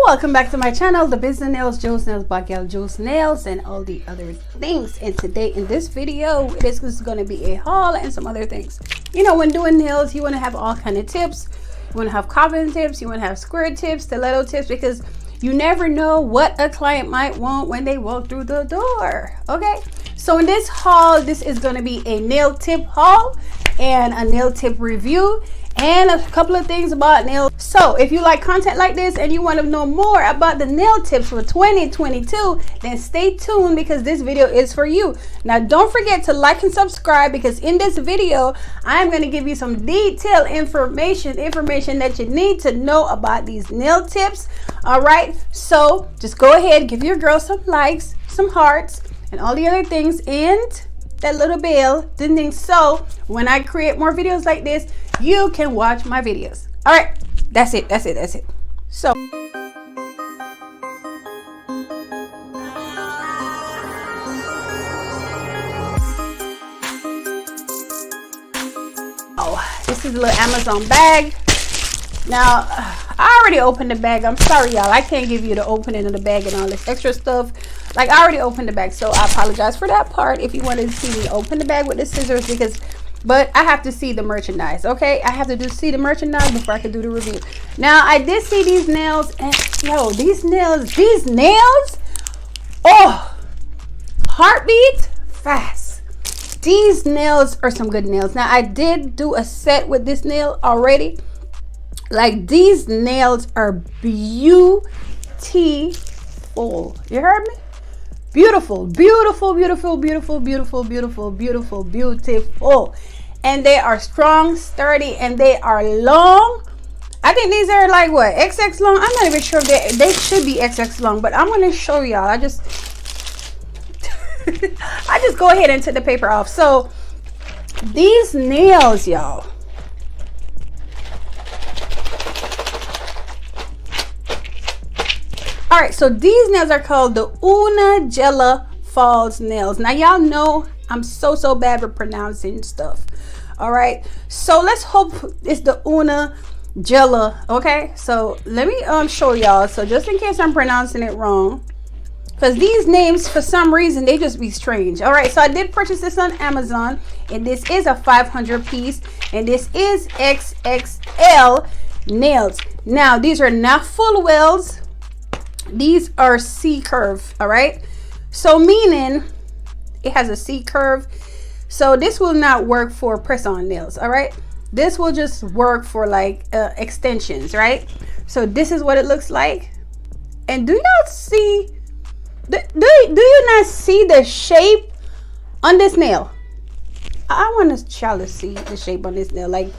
welcome back to my channel, The Business Nails, Joe's Nails by Gal Joe's Nails, and all the other things. And today in this video, this is going to be a haul and some other things. You know, when doing nails, you want to have all kind of tips. You want to have cobbing tips, you want to have square tips, stiletto tips, because you never know what a client might want when they walk through the door. Okay, so in this haul, this is going to be a nail tip haul and a nail tip review and a couple of things about nails. So if you like content like this and you want to know more about the nail tips for 2022, then stay tuned because this video is for you. Now don't forget to like and subscribe, because in this video I'm going to give you some detailed information that you need to know about these nail tips. All right, so just go ahead, give your girl some likes, some hearts, and all the other things, and that little bell, ding ding, so when I create more videos like this, you can watch my videos. All right, that's it. So this is a little Amazon bag. Now I already opened the bag. I'm sorry y'all, I can't give you the opening of the bag and all this extra stuff. Like, I already opened the bag, so I apologize for that part. If you wanted to see me open the bag with the scissors, but I have to see the merchandise. Okay, I have to see the merchandise before I can do the review. Now I did see these nails, and yo, these nails, oh, heartbeat fast. These nails are some good nails. Now I did do a set with this nail already. Like, these nails are beautiful. You heard me? Beautiful. And they are strong, sturdy, and they are long. I think these are like what, XX long? I'm not even sure. They should be XX long, but I'm going to show y'all. I just go ahead and take the paper off. So these nails, y'all, all right, so these nails are called the Una Gela Falls nails. Now y'all know I'm so bad with pronouncing stuff. All right, so let's hope it's the Una Gela. Okay, so let me show y'all. So just in case I'm pronouncing it wrong, because these names for some reason they just be strange. All right, so I did purchase this on Amazon, and this is a 500 piece, and this is XXL nails. Now these are not full welds. These are C curve. All right, so meaning it has a C curve, so this will not work for press on nails. All right, this will just work for like extensions, right? So this is what it looks like. And do y'all see, do you not see the shape on this nail? I want y'all to see the shape on this nail. Like,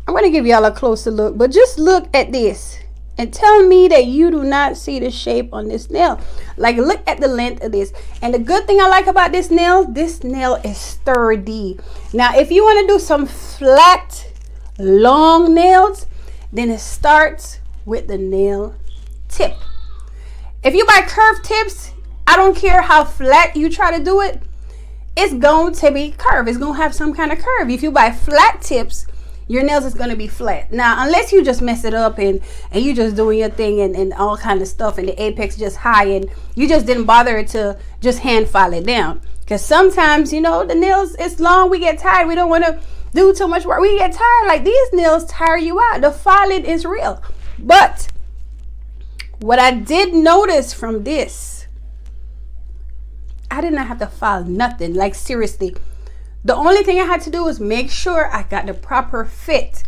I'm going to give y'all a closer look, but just look at this and tell me that you do not see the shape on this nail. Like, look at the length of this. And the good thing I like about this nail is sturdy. Now if you want to do some flat long nails, then it starts with the nail tip. If you buy curved tips, I don't care how flat you try to do it, it's going to be curved. It's going to have some kind of curve. If you buy flat tips, your nails is going to be flat. Now unless you just mess it up and you just doing your thing and all kind of stuff, and the apex just high and you just didn't bother to just hand file it down, because sometimes, you know, the nails is long, we get tired, we don't want to do too much work, we get tired. Like, these nails tire you out. The filing is real. But what I did notice from this, I did not have to file nothing. Like, seriously, the only thing I had to do was make sure I got the proper fit.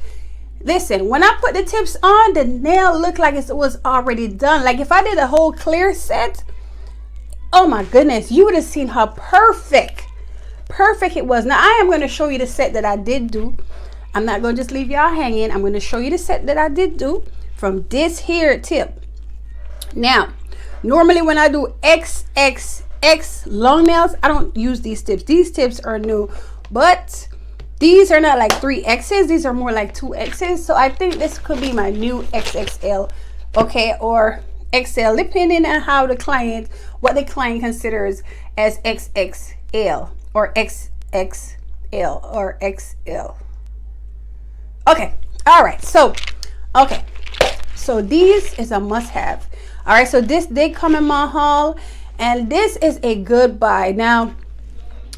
Listen, when I put the tips on, the nail looked like it was already done. Like, if I did a whole clear set, oh my goodness, you would have seen how perfect it was. Now I am going to show you the set that I did do. I'm not going to just leave y'all hanging. I'm going to show you the set that I did do from this here tip. Now, normally when I do XXX long nails, I don't use these tips. These tips are new, but these are not like 3X's. These are more like 2X's. So I think this could be my new XXL, okay, or XL, depending on how what the client considers as XXL or XXL or XL. Okay, all right. So, okay. So these is a must-have. All right, so this did come in my haul, and this is a good buy. Now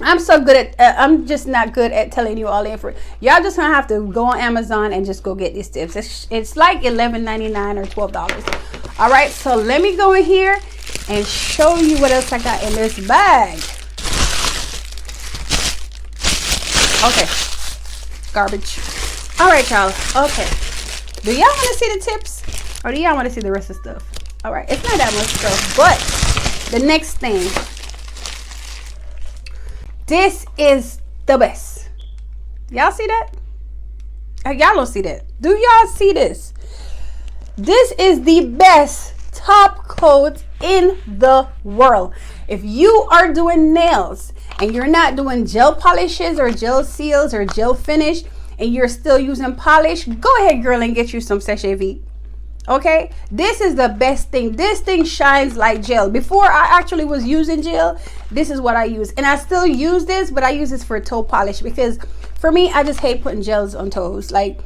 I'm so good at I'm just not good at telling you all the info. Y'all just gonna have to go on Amazon and just go get these tips. It's like $11.99 or $12. All right, so let me go in here and show you what else I got in this bag. Okay, garbage. All right, y'all. Okay, do y'all want to see the tips, or do y'all want to see the rest of the stuff? All right, it's not that much stuff, but the next thing, this is the best. Y'all see that? Y'all don't see that. Do y'all see this? This is the best top coat in the world. If you are doing nails and you're not doing gel polishes or gel seals or gel finish, and you're still using polish, go ahead, girl, and get you some Seche Vite. Okay, this is the best thing. This thing shines like gel. Before I actually was using gel, this is what I use, and I still use this, but I use this for toe polish because for me, I just hate putting gels on toes. Like,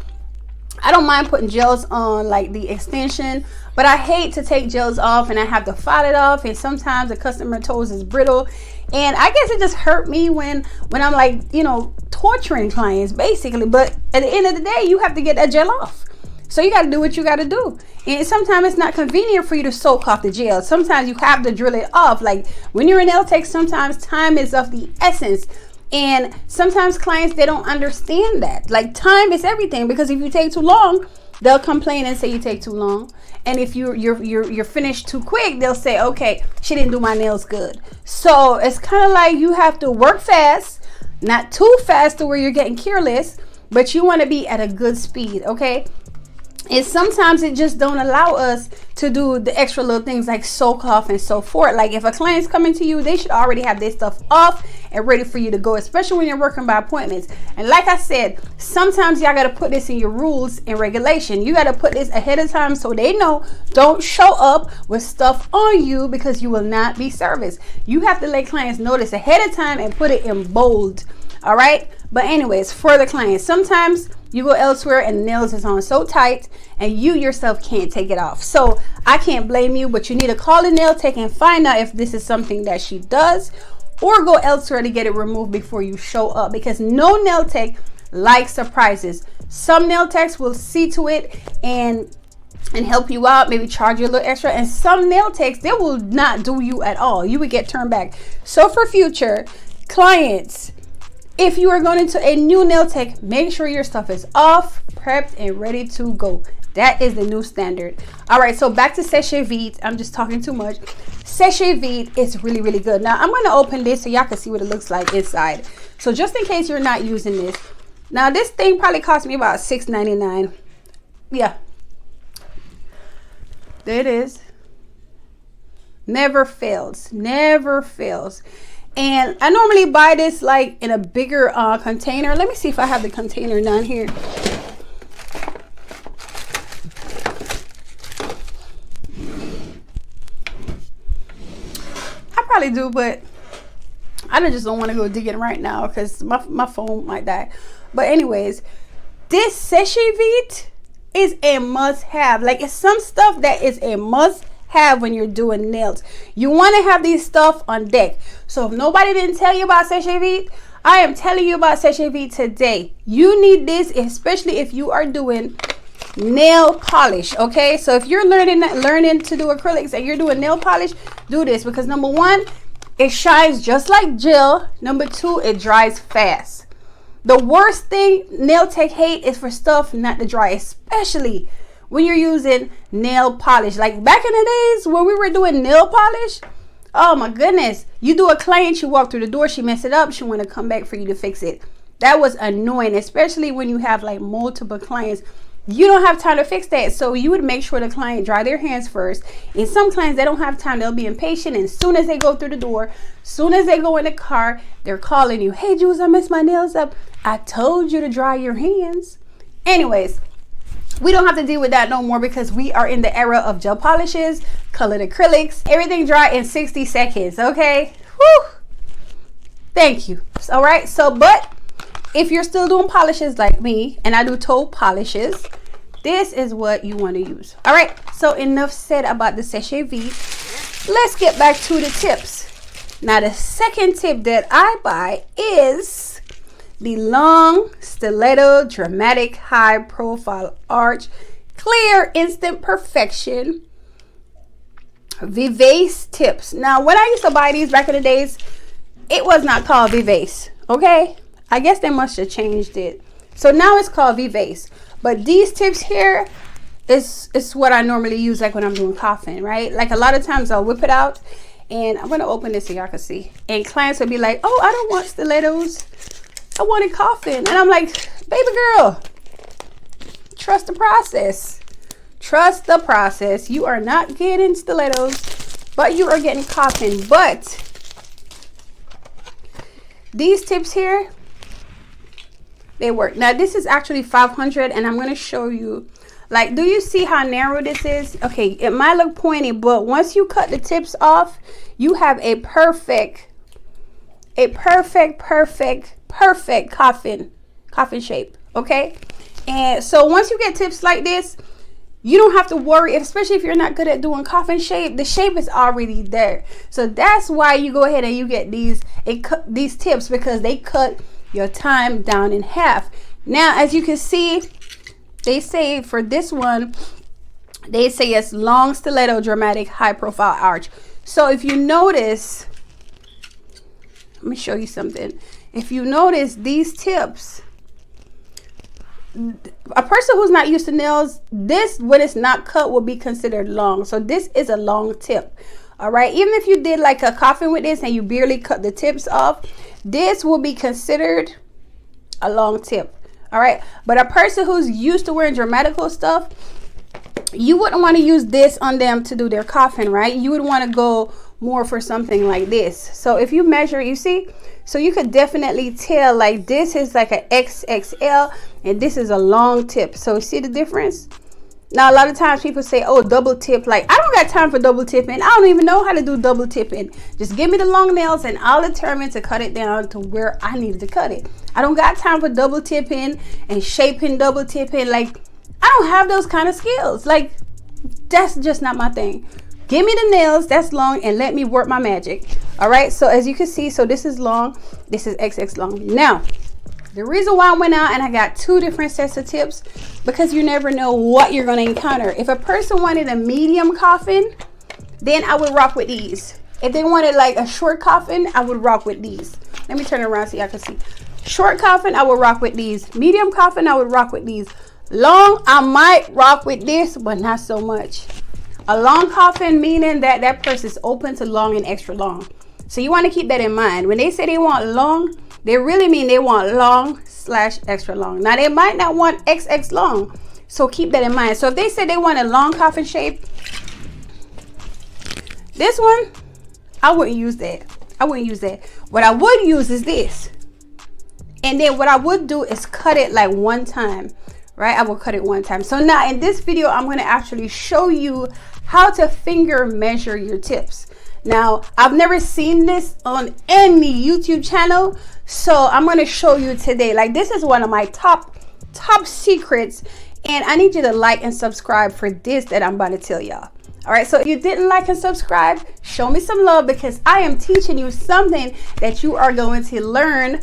I don't mind putting gels on like the extension, but I hate to take gels off and I have to file it off, and sometimes the customer toes is brittle, and I guess it just hurt me when I'm like, you know, torturing clients basically. But at the end of the day, you have to get that gel off. So you got to do what you got to do. And sometimes it's not convenient for you to soak off the gel. Sometimes you have to drill it off. Like when you're a nail tech, sometimes time is of the essence. And sometimes clients, they don't understand that. Like, time is everything, because if you take too long, they'll complain and say you take too long. And if you're finished too quick, they'll say, okay, she didn't do my nails good. So it's kind of like you have to work fast, not too fast to where you're getting careless, but you want to be at a good speed, okay? And sometimes it just don't allow us to do the extra little things like soak off and so forth. Like if a client's coming to you, they should already have their stuff off and ready for you to go, especially when you're working by appointments. And like I said, sometimes y'all got to put this in your rules and regulation. You got to put this ahead of time so they know, don't show up with stuff on you, because you will not be serviced. You have to let clients know this ahead of time and put it in bold. All right. But anyways, for the clients, sometimes you go elsewhere and the nails is on so tight and you yourself can't take it off. So I can't blame you, but you need to call the nail tech and find out if this is something that she does, or go elsewhere to get it removed before you show up, because no nail tech likes surprises. Some nail techs will see to it and help you out, maybe charge you a little extra, and some nail techs, they will not do you at all. You would get turned back. So for future clients, if you are going into a new nail tech, make sure your stuff is off, prepped, and ready to go. That is the new standard. All right, so back to Seche Vite. I'm just talking too much. Seche Vite is really, really good. Now, I'm going to open this so y'all can see what it looks like inside. So just in case you're not using this. Now, this thing probably cost me about $6.99. Yeah. There it is. Never fails. Never fails. And I normally buy this like in a bigger container. Let me see if I have the container down here. I probably do, but I just don't want to go digging right now because my phone might die. But anyways, this Seche Vite is a must-have. Like, it's some stuff that is a must-have when you're doing nails. You want to have these stuff on deck. So if nobody didn't tell you about Seche Vite, I am telling you about Seche Vite today. You need this, especially if you are doing nail polish. Okay, so if you're learning to do acrylics and you're doing nail polish, do this, because number one, it shines just like gel. Number two, it dries fast. The worst thing nail tech hate is for stuff not to dry, especially when you're using nail polish. Like back in the days when we were doing nail polish, oh my goodness, you do a client, you walk through the door, she mess it up, she want to come back for you to fix it. That was annoying, especially when you have like multiple clients. You don't have time to fix that, so you would make sure the client dry their hands first. And some clients, they don't have time, they'll be impatient, and as soon as they go through the door, soon as they go in the car, they're calling you, hey Jules, I messed my nails up, I told you to dry your hands. Anyways, we don't have to deal with that no more, because we are in the era of gel polishes, colored acrylics, everything dry in 60 seconds. Okay, whew, thank you. All right, so but if you're still doing polishes like me, and I do toe polishes, this is what you want to use. All right, so enough said about the Seche Vite. Let's get back to the tips. Now the second tip that I buy is the Long Stiletto Dramatic High Profile Arch Clear Instant Perfection Vivace tips. Now when I used to buy these back in the days, it was not called Vivace. Okay, I guess they must have changed it, so now it's called Vivace. But these tips here is what I normally use, like when I'm doing coughing, right? Like a lot of times I'll whip it out, and I'm gonna open this so y'all can see, and clients will be like, oh, I don't want stilettos, I wanted coughing. And I'm like, baby girl, trust the process. Trust the process. You are not getting stilettos, but you are getting coughing. But these tips here, they work. Now this is actually 500, and I'm going to show you, like, do you see how narrow this is? Okay, it might look pointy, but once you cut the tips off, you have a perfect coffin shape. Okay, and so once you get tips like this, you don't have to worry, especially if you're not good at doing coffin shape. The shape is already there. So that's why you go ahead and you get these tips, because they cut your time down in half. Now, as you can see, they say for this one, they say it's Long Stiletto Dramatic High Profile Arch. So if you notice, let me show you something. If you notice these tips, a person who's not used to nails, this, when it's not cut, will be considered long. So this is a long tip. All right, even if you did like a coffin with this and you barely cut the tips off, this will be considered a long tip. All right, but a person who's used to wearing dramatical stuff, you wouldn't want to use this on them to do their coffin, right? You would want to go more for something like this. So if you measure, you see, so you could definitely tell, like, this is like an XXL and this is a long tip. So see the difference? Now a lot of times people say, oh, double tip. Like, I don't got time for double tipping. I don't even know how to do double tipping. Just give me the long nails and I'll determine to cut it down to where I need to cut it. I don't got time for double tipping and shaping, double tipping. Like, I don't have those kind of skills. Like, that's just not my thing. Give me the nails that's long and let me work my magic. All right, so as you can see, so this is long, this is XX long. Now the reason why I went out and I got two different sets of tips, because you never know what you're going to encounter. If a person wanted a medium coffin, then I would rock with these. If they wanted like a short coffin, I would rock with these. Let me turn around so y'all can see. Short coffin, I would rock with these. Medium coffin, I would rock with these. Long, I might rock with this, but not so much. A long coffin, meaning that that person is open to long and extra long. So you want to keep that in mind. When they say they want long, they really mean they want long / extra long. Now they might not want XX long, so keep that in mind. So if they say they want a long coffin shape, this one, I wouldn't use that. I wouldn't use that. What I would use is this. And then what I would do is cut it like one time, right? I will cut it one time. So now in this video, I'm going to actually show you how to finger measure your tips. Now, I've never seen this on any YouTube channel, so I'm going to show you today. Like, this is one of my top secrets, and I need you to like and subscribe for this that I'm about to tell y'all. All right, so if you didn't like and subscribe, show me some love, because I am teaching you something that you are going to learn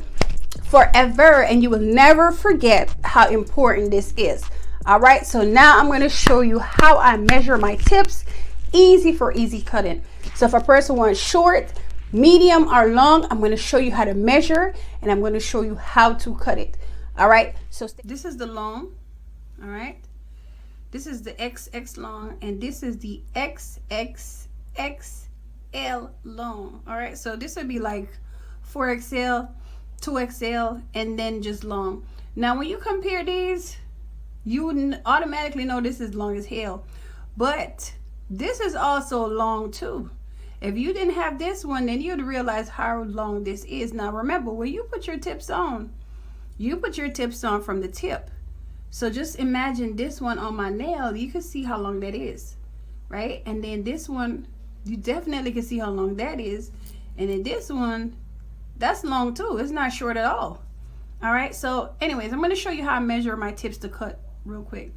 forever, and you will never forget how important this is. All right, so now I'm going to show you how I measure my tips, easy for easy cutting. So if a person wants short, medium, or long, I'm going to show you how to measure, and I'm going to show you how to cut it. All right, so this is the long. All right, this is the XX long, and this is the XXXL long. All right, so this would be like 4XL, 2XL, and then just long. Now when you compare these, you wouldn't automatically know this is long as hell, but this is also long too. If you didn't have this one, then you'd realize how long this is. Now remember, when you put your tips on, you put your tips on from the tip. So just imagine this one on my nail, you can see how long that is, right? And then this one, you definitely can see how long that is. And then this one, that's long too. It's not short at all. All right, so anyways, I'm going to show you how I measure my tips to cut real quick.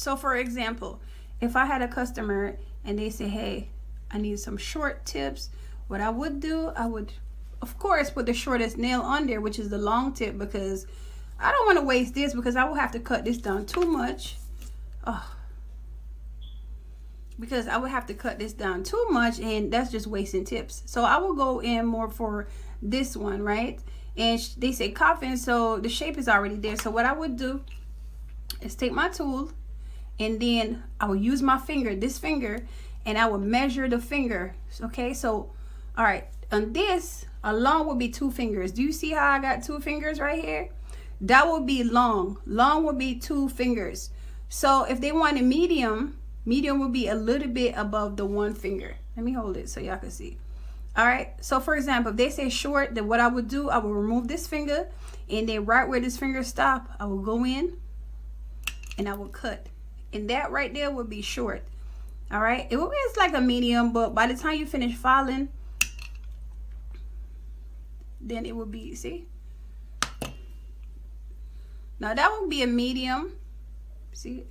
So for example, if I had a customer and they say, hey, I need some short tips, what I would do, I would of course put the shortest nail on there, which is the long tip, because I don't want to waste this, because I will have to cut this down too much. Because I would have to cut this down too much, and that's just wasting tips. So I will go in more for this one, right? And they say coffin, so the shape is already there. So what I would do is take my tool, and then I will use my finger, this finger, and I will measure the finger. Okay, so all right, on this, a long would be 2 fingers. Do you see how I got 2 fingers right here? That would be long. Long would be 2 fingers. So if they want a medium, medium would be a little bit above the 1 finger. Let me hold it so y'all can see. All right, so for example, if they say short, then what I would do, I will remove this finger, and then right where this finger stop, I will go in and I will cut, and that right there would be short. All right, it's like a medium, but by the time you finish filing, then it would be, see, now that would be a medium. See,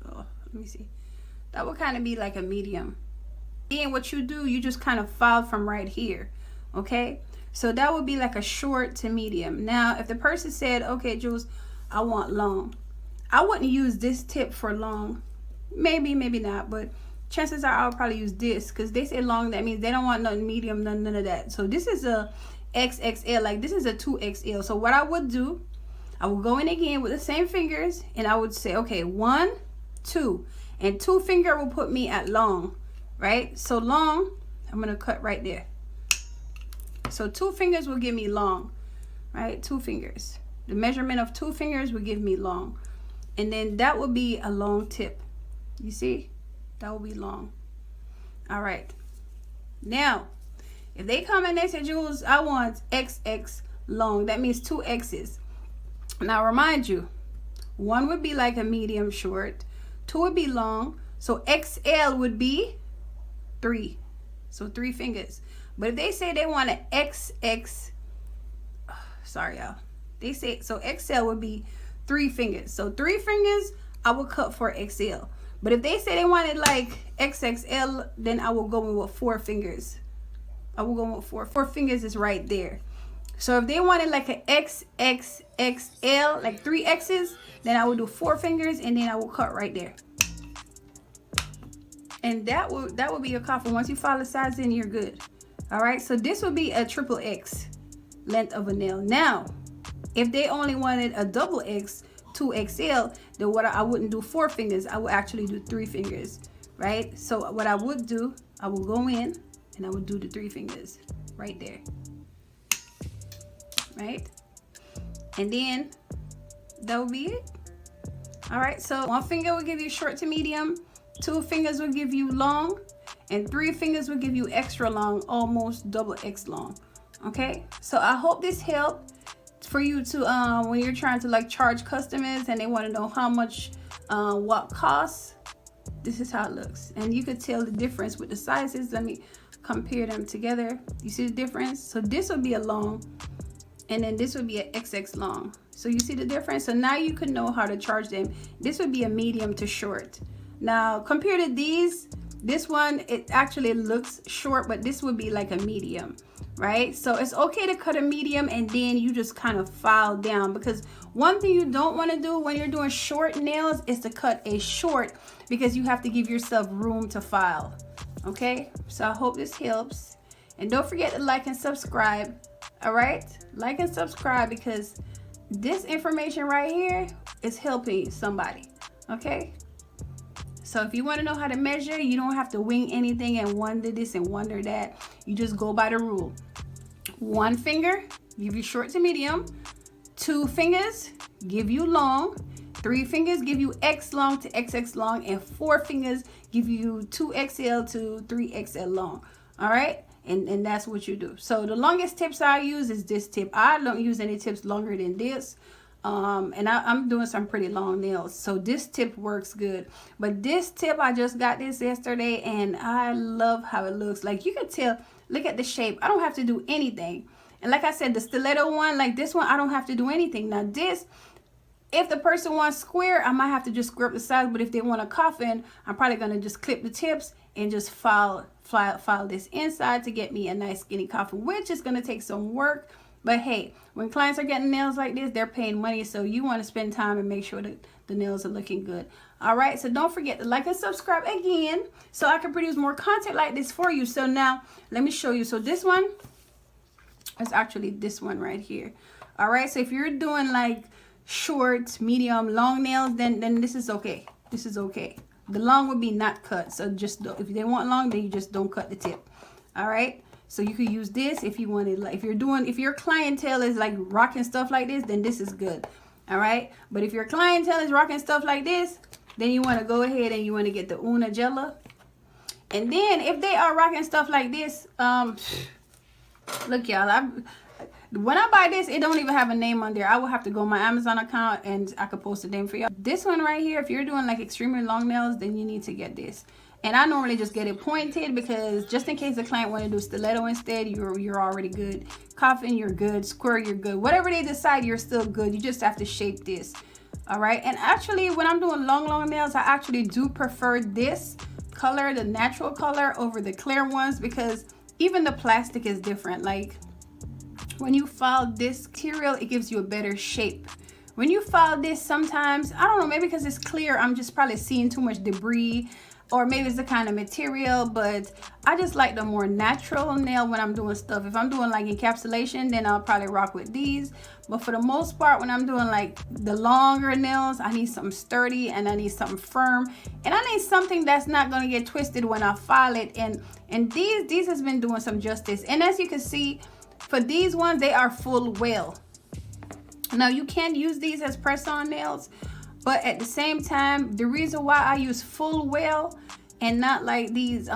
let me see, that would kind of be like a medium. Then what you do, you just kind of file from right here. Okay, so that would be like a short to medium. Now if the person said, okay, Jules, I want long, I wouldn't use this tip for long. Maybe not, but chances are I'll probably use this, because they say long, that means they don't want nothing medium, none of that. So this is a XXL, like this is a 2XL. So what I would do, I will go in again with the same fingers, and I would say, okay, 1, 2, and 2 finger will put me at long, right? So long, I'm gonna cut right there. So 2 fingers will give me long, right? 2 fingers. The measurement of 2 fingers will give me long, and then that would be a long tip. You see, that will be long. All right. Now, if they come and they say, Jules, I want XX long, that means 2 X's. Now remind you, 1 would be like a medium short, 2 would be long, so XL would be 3, so 3 fingers. But if they say they want an XX, sorry y'all, they say, so XL would be 3 fingers, so 3 fingers I will cut for XL. But if they say they wanted like XXL, then I will go in with 4 fingers. I will go with 4 fingers is right there. So if they wanted like an XXXL, like 3 X's, then I would do 4 fingers, and then I will cut right there. And that would be your coffin. Once you file the size in, you're good. All right, so this would be a XXX length of a nail. Now, if they only wanted a XX, 2XL, then what I wouldn't do 4 fingers, I would actually do 3 fingers, right? So what I would do, I will go in and I would do the 3 fingers right there, right? And then that would be it. All right, so 1 finger will give you short to medium, 2 fingers will give you long, and 3 fingers will give you extra long, almost double X long. Okay, so I hope this helped for you to when you're trying to like charge customers and they want to know how much what costs. This is how it looks, and you could tell the difference with the sizes. Let me compare them together. You see the difference? So this would be a long, and then this would be an XX long. So you see the difference? So now you can know how to charge them. This would be a medium to short. Now compared to these, this one, it actually looks short, but this would be like a medium, right? So it's okay to cut a medium and then you just kind of file down, because one thing you don't want to do when you're doing short nails is to cut a short, because you have to give yourself room to file. Okay, so I hope this helps, and don't forget to like and subscribe. All right, like and subscribe, because this information right here is helping somebody. Okay, so if you want to know how to measure, you don't have to wing anything and wonder this and wonder that. You just go by the rule. 1 finger give you short to medium, 2 fingers give you long, 3 fingers give you X long to XX long, and 4 fingers give you 2XL to 3XL long. All right, and that's what you do. So the longest tips I use is this tip. I don't use any tips longer than this. And I'm doing some pretty long nails, so this tip works good. But this tip, I just got this yesterday, and I love how it looks. Like you can tell, look at the shape. I don't have to do anything. And like I said, the stiletto one, like this one, I don't have to do anything. Now this, If the person wants square, I might have to just square up the sides. But if they want a coffin, I'm probably going to just clip the tips and just file this inside to get me a nice skinny coffin, which is going to take some work. But hey, when clients are getting nails like this, they're paying money. So you want to spend time and make sure that the nails are looking good. All right. So don't forget to like and subscribe again so I can produce more content like this for you. So now let me show you. So this one is actually this one right here. All right. So if you're doing like short, medium, long nails, then this is okay. This is okay. The long would be not cut. So just if they want long, then you just don't cut the tip. All right. So you could use this if you wanted, like if your clientele is like rocking stuff like this, then this is good. All right. But if your clientele is rocking stuff like this, then you want to go ahead and you want to get the Una Gela. And then if they are rocking stuff like this, look y'all, when I buy this, it don't even have a name on there. I will have to go on my Amazon account and I could post a name for y'all. This one right here, if you're doing like extremely long nails, then you need to get this. And I normally just get it pointed because just in case the client want to do stiletto instead, you're already good. Coffin, you're good. Square, you're good. Whatever they decide, you're still good. You just have to shape this. All right. And actually, when I'm doing long nails, I actually do prefer this color, the natural color, over the clear ones because even the plastic is different. Like when you file this material, it gives you a better shape. When you file this, sometimes, I don't know, maybe because it's clear, I'm just probably seeing too much debris. Or maybe it's the kind of material, but I just like the more natural nail when I'm doing stuff. If I'm doing like encapsulation, then I'll probably rock with these. But for the most part, when I'm doing like the longer nails, I need something sturdy and I need something firm. And I need something that's not going to get twisted when I file it. And these has been doing some justice. And as you can see, for these ones, they are full well. Now, you can use these as press-on nails. But at the same time, the reason why I use full well and not like these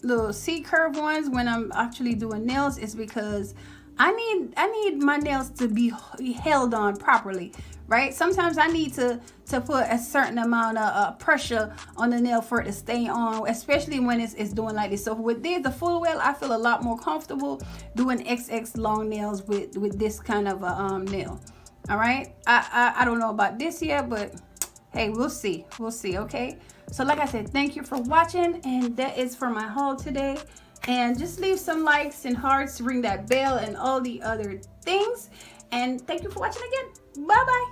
little C-curve ones when I'm actually doing nails is because I need my nails to be held on properly, right? Sometimes I need to put a certain amount of pressure on the nail for it to stay on, especially when it's doing like this. So with this, the full well, I feel a lot more comfortable doing XX long nails with this kind of a nail. All right, I don't know about this yet, but hey, we'll see. Okay, so like I said, thank you for watching, and that is for my haul today. And just leave some likes and hearts, ring that bell and all the other things, and thank you for watching again. Bye bye.